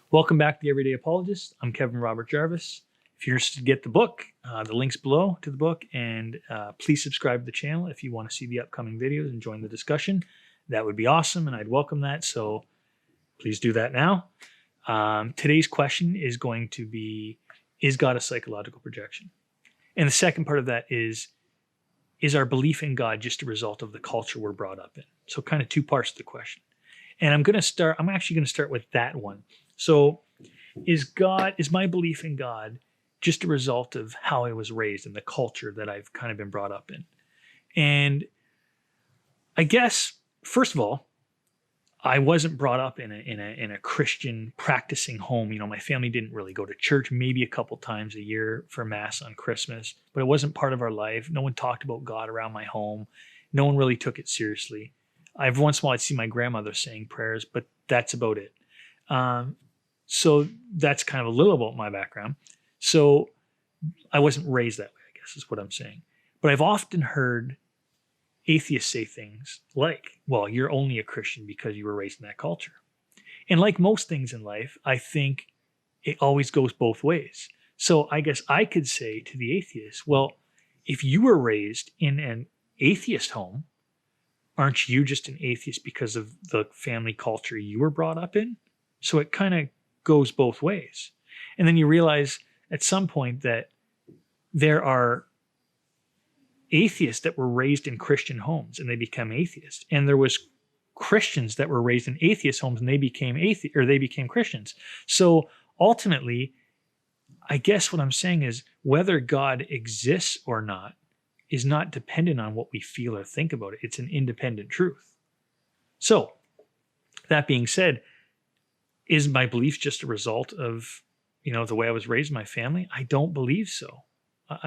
Welcome back to the Everyday Apologist. I'm Kevin Robert Jarvis. If you're interested to get the book, the link's below to the book, and please subscribe to the channel if you want to see the upcoming videos and join the discussion. That would be awesome, and I'd welcome that, so please do that now. Today's question is going to be, is God a psychological projection? And the second part of that is our belief in God just a result of the culture we're brought up in? So kind of two parts to the question. And I'm actually going to start with that one. So is my belief in God just a result of how I was raised and the culture that I've kind of been brought up in? And I guess, first of all, I wasn't brought up in a Christian practicing home. You know, my family didn't really go to church, maybe a couple times a year for Mass on Christmas, but it wasn't part of our life. No one talked about God around my home. No one really took it seriously. Every once in a while I'd see my grandmother saying prayers, but that's about it. So that's kind of a little about my background. So I wasn't raised that way, I guess is what I'm saying. But I've often heard atheists say things like, well, you're only a Christian because you were raised in that culture. And like most things in life, I think it always goes both ways. So I guess I could say to the atheist, well, if you were raised in an atheist home, aren't you just an atheist because of the family culture you were brought up in? So it kind of goes both ways. And then you realize at some point that there are atheists that were raised in Christian homes and they become atheists. And there was Christians that were raised in atheist homes and they became Christians. So ultimately, I guess what I'm saying is whether God exists or not is not dependent on what we feel or think about it. It's an independent truth. So that being said, is my belief just a result of, the way I was raised in my family? I don't believe so.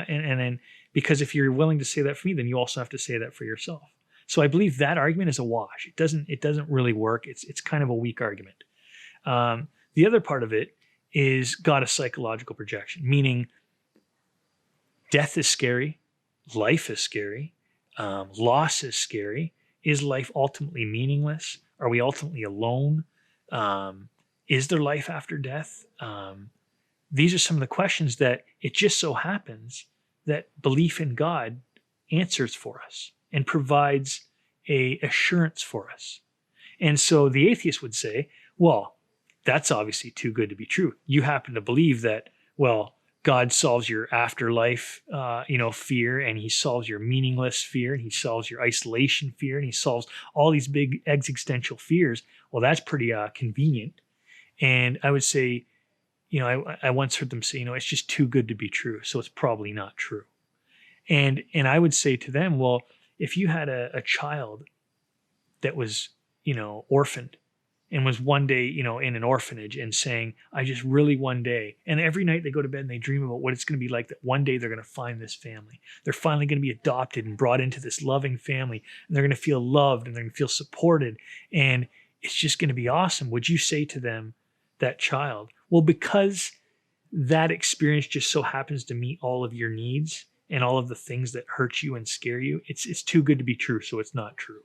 And because if you're willing to say that for me, then you also have to say that for yourself. So I believe that argument is a wash. It doesn't really work. It's kind of a weak argument. The other part of it is God a psychological projection, meaning death is scary, life is scary, loss is scary. Is life ultimately meaningless? Are we ultimately alone? Is there life after death? These are some of the questions that it just so happens that belief in God answers for us and provides a assurance for us. And so the atheist would say, well, that's obviously too good to be true. You happen to believe that, well, God solves your afterlife, fear, and he solves your meaningless fear, and he solves your isolation fear, and he solves all these big existential fears. Well, that's pretty convenient. And I would say, I once heard them say, it's just too good to be true, so it's probably not true. And I would say to them, well, if you had a child that was, orphaned and was one day, in an orphanage and saying, I just really one day, and every night they go to bed and they dream about what it's going to be like that one day they're going to find this family. They're finally going to be adopted and brought into this loving family, and they're going to feel loved and they're going to feel supported, and it's just going to be awesome. Would you say to them, that child, well, because that experience just so happens to meet all of your needs and all of the things that hurt you and scare you, it's too good to be true, so it's not true.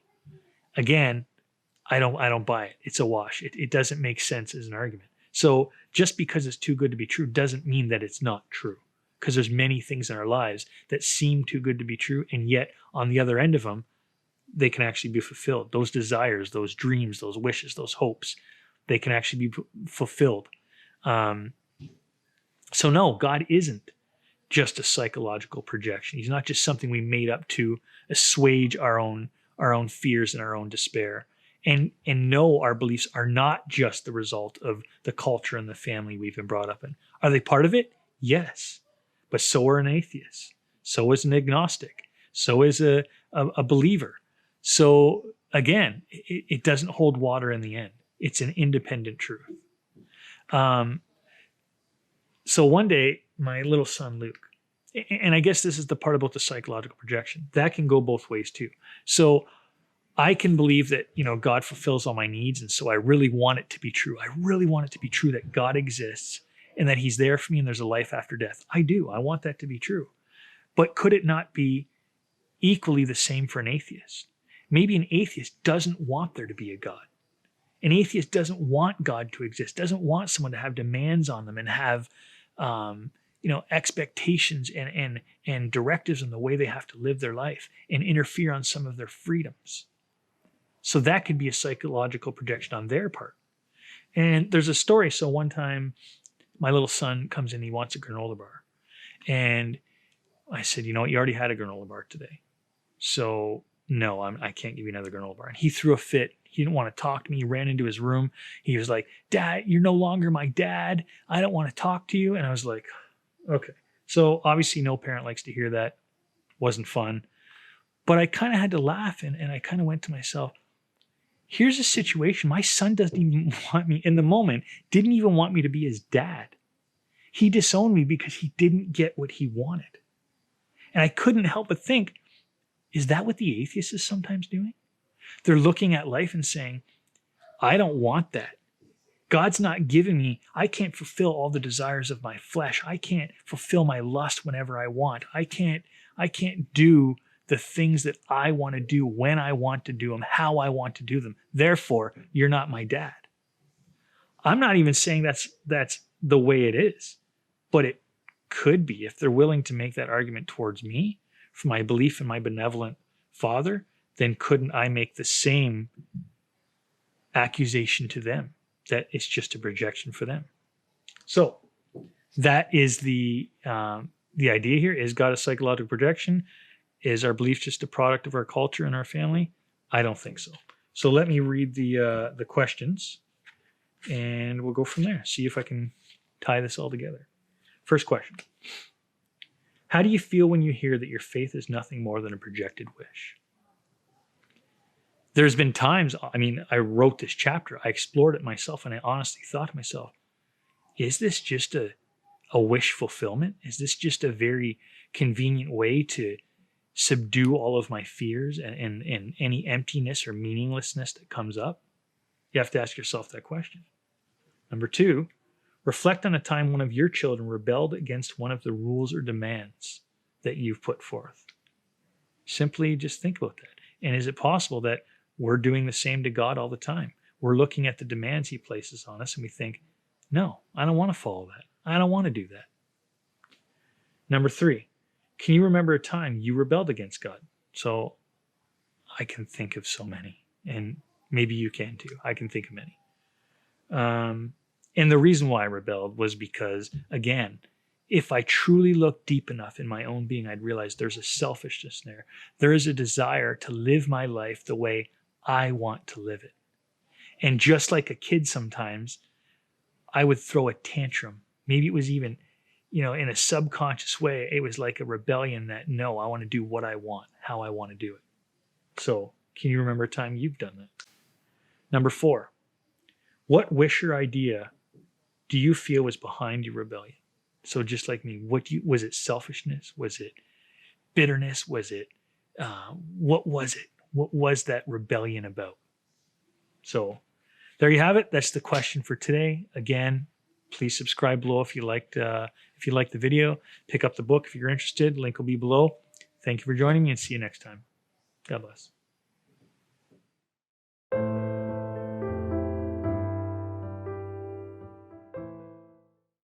Again, I don't buy it. It's a wash. It doesn't make sense as an argument. So just because it's too good to be true doesn't mean that it's not true, because there's many things in our lives that seem too good to be true, and yet on the other end of them, they can actually be fulfilled. Those desires, those dreams, those wishes, those hopes, they can actually be fulfilled. So no, God isn't just a psychological projection. He's not just something we made up to assuage our own fears and our own despair. And no, our beliefs are not just the result of the culture and the family we've been brought up in. Are they part of it? Yes. But so are an atheist. So is an agnostic. So is a believer. So again, it doesn't hold water in the end. It's an independent truth. So one day, my little son, Luke, and I guess this is the part about the psychological projection, that can go both ways too. So I can believe that, God fulfills all my needs. And so I really want it to be true. I really want it to be true that God exists and that he's there for me and there's a life after death. I do. I want that to be true. But could it not be equally the same for an atheist? Maybe an atheist doesn't want there to be a God. An atheist doesn't want God to exist, doesn't want someone to have demands on them and have expectations and directives on the way they have to live their life and interfere on some of their freedoms. So that could be a psychological projection on their part. And there's a story. So one time my little son comes in, he wants a granola bar. And I said, you know what, you already had a granola bar today. So no, I can't give you another granola bar. And he threw a fit. He didn't want to talk to me. He ran into his room. He was like, Dad, you're no longer my dad. I don't want to talk to you. And I was like, okay. So obviously no parent likes to hear that. Wasn't fun. But I kind of had to laugh and I kind of went to myself, here's a situation. My son doesn't even want me in the moment, didn't even want me to be his dad. He disowned me because he didn't get what he wanted. And I couldn't help but think, is that what the atheist is sometimes doing? They're looking at life and saying, I don't want that. God's not giving me, I can't fulfill all the desires of my flesh. I can't fulfill my lust whenever I want. I can't do the things that I want to do when I want to do them, how I want to do them. Therefore, you're not my dad. I'm not even saying that's the way it is, but it could be if they're willing to make that argument towards me for my belief in my benevolent father, then couldn't I make the same accusation to them that it's just a projection for them? So that is the idea here. Is God a psychological projection? Is our belief just a product of our culture and our family? I don't think so. So let me read the questions and we'll go from there. See if I can tie this all together. First question. How do you feel when you hear that your faith is nothing more than a projected wish? There's been times, I wrote this chapter, I explored it myself, and I honestly thought to myself, is this just a wish fulfillment? Is this just a very convenient way to subdue all of my fears and any emptiness or meaninglessness that comes up? You have to ask yourself that question. Number two, reflect on a time one of your children rebelled against one of the rules or demands that you've put forth. Simply just think about that. And is it possible that we're doing the same to God all the time? We're looking at the demands he places on us and we think, no, I don't want to follow that. I don't want to do that. Number three, can you remember a time you rebelled against God? So I can think of so many, and maybe you can too. I can think of many. And the reason why I rebelled was because, again, if I truly looked deep enough in my own being, I'd realize there's a selfishness there. There is a desire to live my life the way I want to live it. And just like a kid sometimes, I would throw a tantrum. Maybe it was even, in a subconscious way, it was like a rebellion that, no, I want to do what I want, how I want to do it. So can you remember a time you've done that? Number four, what wish or idea do you feel was behind your rebellion? So just like me, was it selfishness? Was it bitterness? Was it, what was it? What was that rebellion about? So there you have it. That's the question for today. Again, please subscribe below if you liked the video. Pick up the book if you're interested. Link will be below. Thank you for joining me and see you next time. God bless.